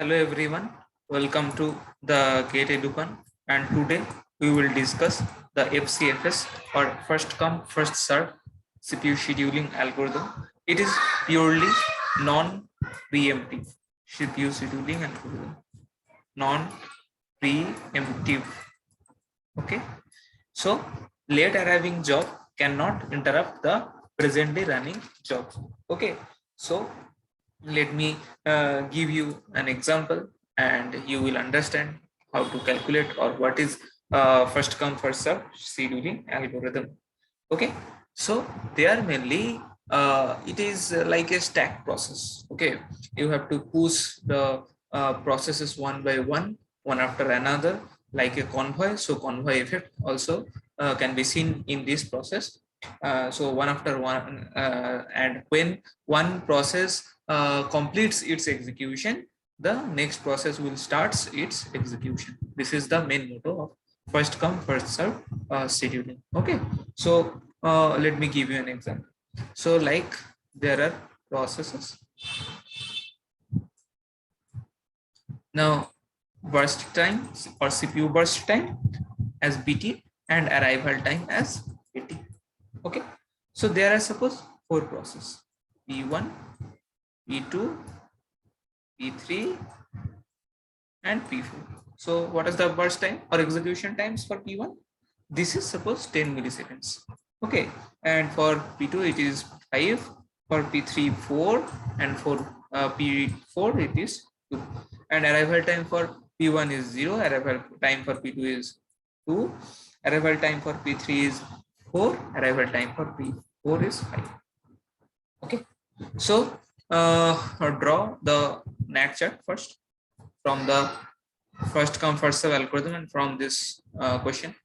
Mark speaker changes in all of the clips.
Speaker 1: Hello everyone, welcome to the Gate Educon, and today we will discuss the FCFS or first come first serve CPU scheduling algorithm. It is purely non-preemptive CPU scheduling algorithm, non-preemptive. Okay, so late arriving job cannot interrupt the present day running job. Okay, so let me give you an example and you will understand how to calculate or what is first come first serve scheduling algorithm. Okay, so they are mainly it is like a stack process. Okay, you have to push the processes one by one after another, like a convoy. So convoy effect also can be seen in this process. So one after one, and when one process completes its execution, the next process will start its execution. This is the main motto of first come first serve scheduling. Okay, so let me give you an example. So like there are processes. Now burst time or CPU burst time as BT and arrival time as AT. Okay, so there are suppose four processes: P1, P2, P3 and P4. So what is the burst time or execution times for P1? This is suppose 10 milliseconds. Okay, and for P2 it is 5, for P3 4, and for P4 it is 2. And arrival time for P1 is 0, arrival time for P2 is 2, arrival time for P3 is 4, arrival time for P4 is 5. Okay, so draw the NAT chart first from the first come first serve algorithm and from this question.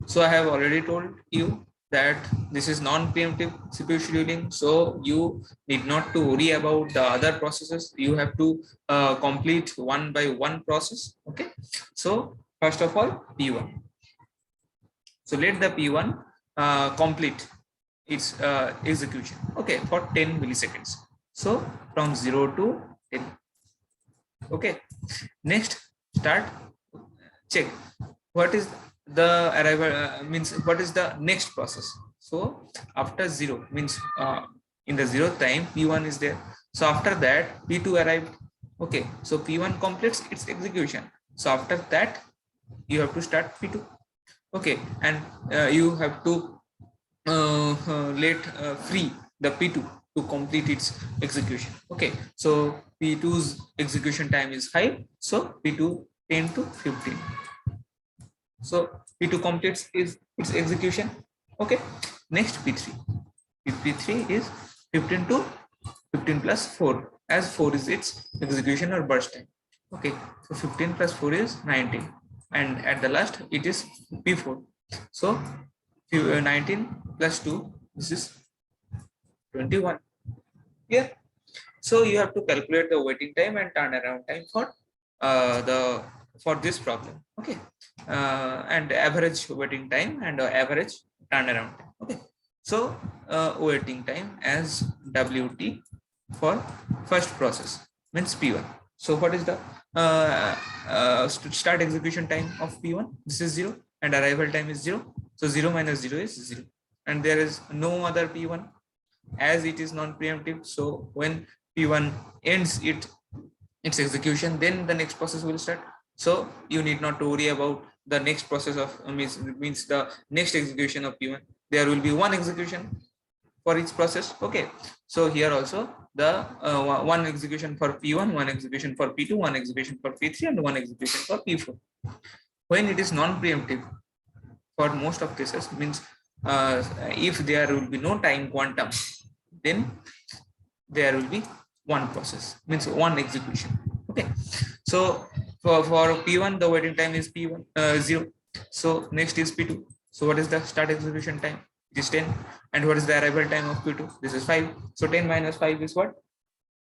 Speaker 1: So I have already told you that this is non-preemptive CPU scheduling, so you need not to worry about the other processes. You have to complete one by one process. Okay, so first of all P1. So let the P1 complete its execution, okay, for 10 milliseconds. So from 0 to 10. Okay, next start check what is the arrival means what is the next process. So after 0 means in the 0th time P1 is there, so after that P2 arrived. Okay, so P1 completes its execution, so after that you have to start P2. Okay, and you have to let free the P2 to complete its execution. Okay, so P2's execution time is 5, so P2 10 to 15. So P2 completes its execution. Okay, next P3. P3 is 15 to 15 plus 4, as 4 is its execution or burst time. Okay, so 15 plus 4 is 19, and at the last it is P4. So 19 plus 2, this is 21. Yeah, so you have to calculate the waiting time and turnaround time for this problem. Okay, and average waiting time and average turnaround time. Okay, so waiting time as WT for first process means P1. So what is the start execution time of P1? This is 0 and arrival time is 0. So 0 minus 0 is 0, and there is no other P1 as it is non-preemptive. So when P1 ends its execution, then the next process will start. So you need not to worry about the next process of means the next execution of P1. There will be one execution for each process. Okay, so here also the one execution for P1, one execution for P2, one execution for P3, and one execution for P4. When it is non-preemptive, for most of cases means if there will be no time quantum, then there will be one process means one execution. Okay, so for P1 the waiting time is P1 0. So next is P2. So what is the start execution time? It is 10. And what is the arrival time of P2? This is 5. So 10 minus 5 is what?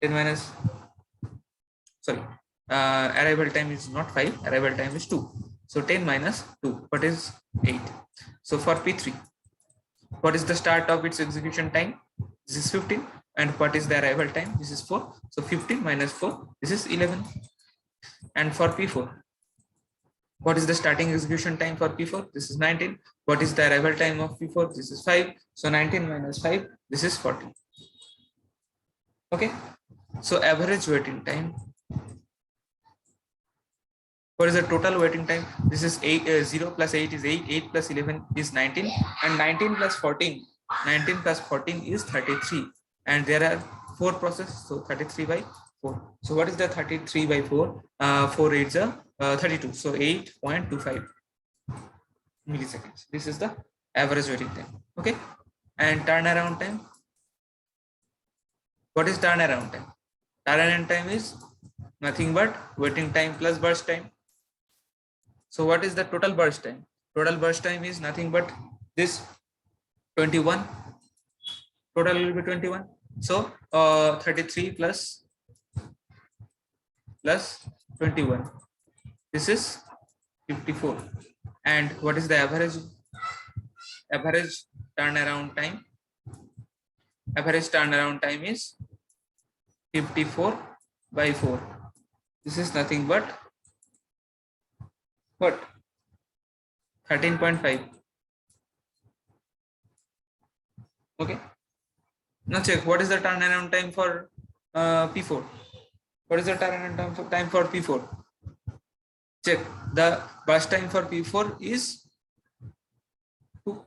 Speaker 1: 10 minus sorry arrival time is not 5, arrival time is 2. So 10 minus 2, what is 8? So for P3, what is the start of its execution time? This is 15. And what is the arrival time? This is 4. So 15 minus 4, this is 11. And for P4, what is the starting execution time for P4? This is 19. What is the arrival time of P4? This is 5. So 19 minus 5, this is 40. Okay. So average waiting time. What is the total waiting time? This is 0 plus 8 is 8, 8 plus 11 is 19, and 19 plus 14, 19 plus 14 is 33. And there are 4 processes, so 33 by 4. So what is the 33 by 4? 4 8 is 32, so 8.25 milliseconds. This is the average waiting time. Okay. And turnaround time. What is turnaround time? Turnaround time is nothing but waiting time plus burst time. So what is the total burst time? Total burst time is nothing but this 21. Total will be 21. So 33 plus 21. This is 54. And what is the average turnaround time? Average turnaround time is 54 by 4. This is nothing but what? 13.5. Okay. Now check what is the turnaround time for P4. What is the turnaround time for P4? Check the burst time for P4 is 2.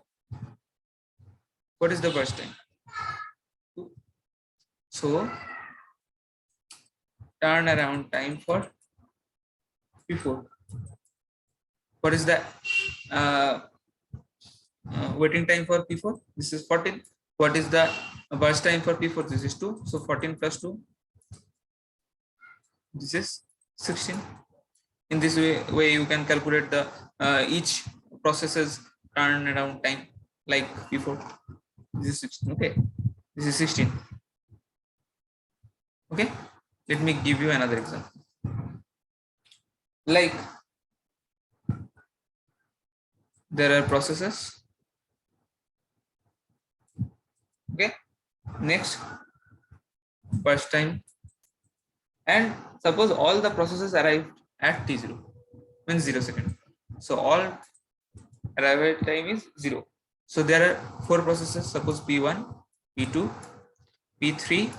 Speaker 1: What is the burst time? 2. So turnaround time for P4. What is the waiting time for P4? This is 14. What is the burst time for P4? This is 2. So 14 plus 2. This is 16. In this way you can calculate the each process's turnaround time like P4. This is 16. Okay. This is 16. Okay. Let me give you another example. Like there are processes. Okay. Next, burst time. And suppose all the processes arrived at T0, means 0 second. So all arrival time is 0. So there are 4 processes. Suppose P1, P2, P3,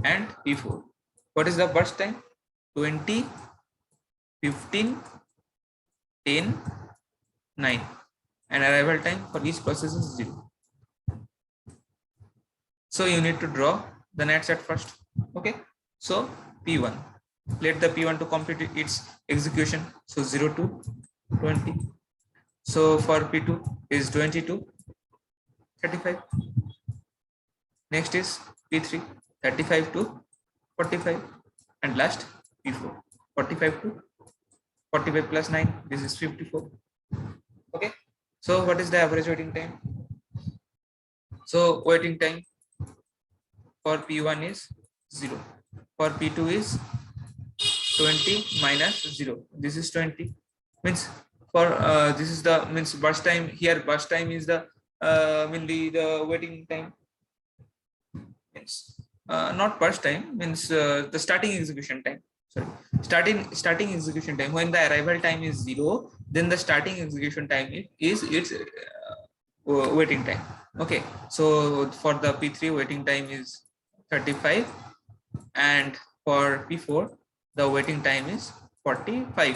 Speaker 1: and P4. What is the burst time? 20, 15, 10, 9. And arrival time for each process is 0. So you need to draw the nets at first. Okay. So P1. Let the P1 to complete its execution. So 0 to 20. So for P2 is 20 to 35. Next is P3, 35 to 45. And last P4, 45 to 45 plus 9. This is 54. Okay. So what is the average waiting time? So waiting time for P1 is 0. For P2 is 20 minus 0. This is 20. Means for this is the means burst time. Here burst time is the mainly the waiting time. Means not burst time, means the starting execution time. Sorry, starting execution time. When the arrival time is 0, then the starting execution time is its waiting time. Okay. So for the P3 waiting time is 35, and for P4 the waiting time is 45.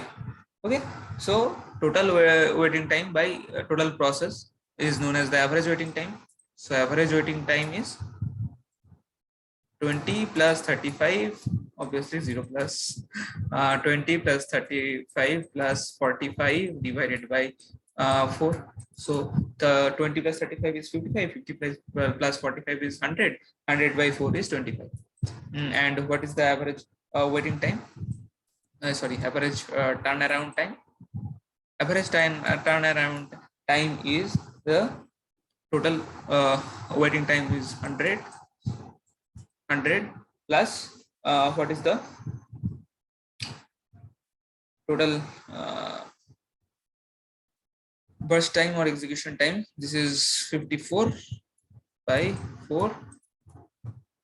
Speaker 1: Okay. So total waiting time by total process is known as the average waiting time. So average waiting time is 20 plus 35, obviously 0 plus 20 plus 35 plus 45 divided by 4. So the 20 plus 35 is 55, 50 plus 45 is 100, 100 by 4 is 25. And what is the average waiting time? Average turnaround time. Average time turnaround time is the total waiting time is 100 plus what is the total burst time or execution time? This is 54 by 4.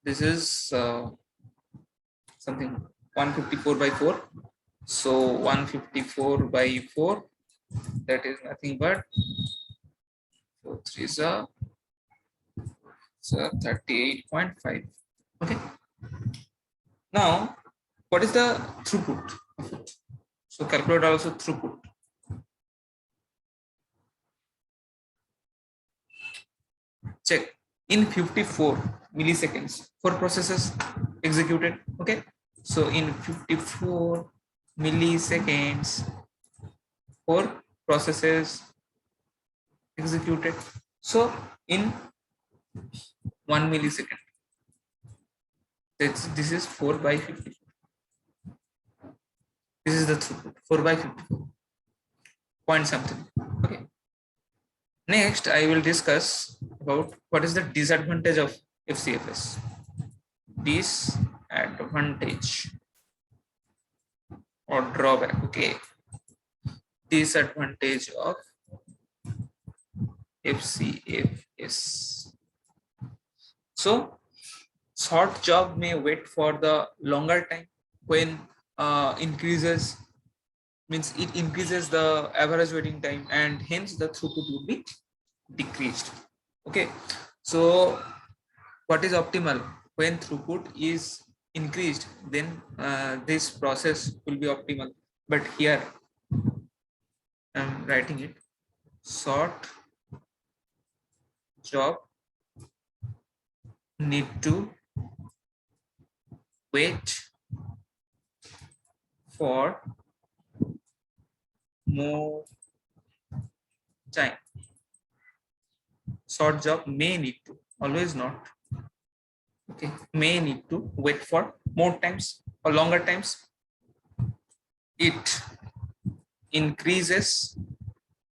Speaker 1: This is something 154 by 4. So 154 by 4, that is nothing but 4 3s are 38.5. Okay. Now, what is the throughput of it? So calculate also throughput. Check. In 54 milliseconds, 4 processes executed. Okay. So in 54 milliseconds, 4 processes executed. So in 1 millisecond, this is 4 by 50. This is the throughput, 4 by 54 point something. Okay. Next, I will discuss about what is the disadvantage of FCFS. Disadvantage or drawback. Okay. Disadvantage of FCFS. So, short job may wait for the longer time when increases, means it increases the average waiting time, and hence the throughput would be decreased. Okay. So what is optimal? When throughput is increased, then this process will be optimal. But here I'm writing it: short job need to wait for more time. Short job may need to, always not. Okay, may need to wait for more times or longer times. It increases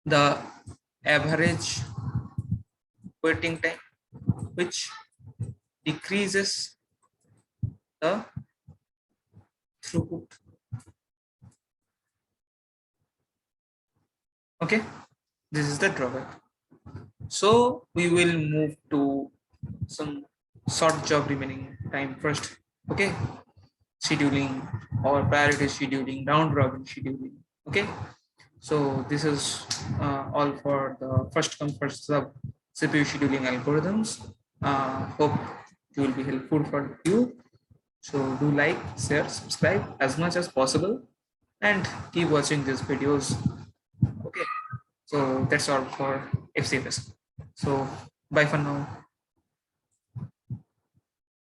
Speaker 1: the average waiting time, which decreases the throughput. Okay, this is the drawback. So we will move to some short job remaining time first. Okay, scheduling or priority scheduling, round robin scheduling. Okay, so this is all for the first come first serve CPU scheduling algorithms. Hope it will be helpful for you. So do like, share, subscribe as much as possible, and keep watching these videos. Okay, so that's all for FCFS. So bye for now.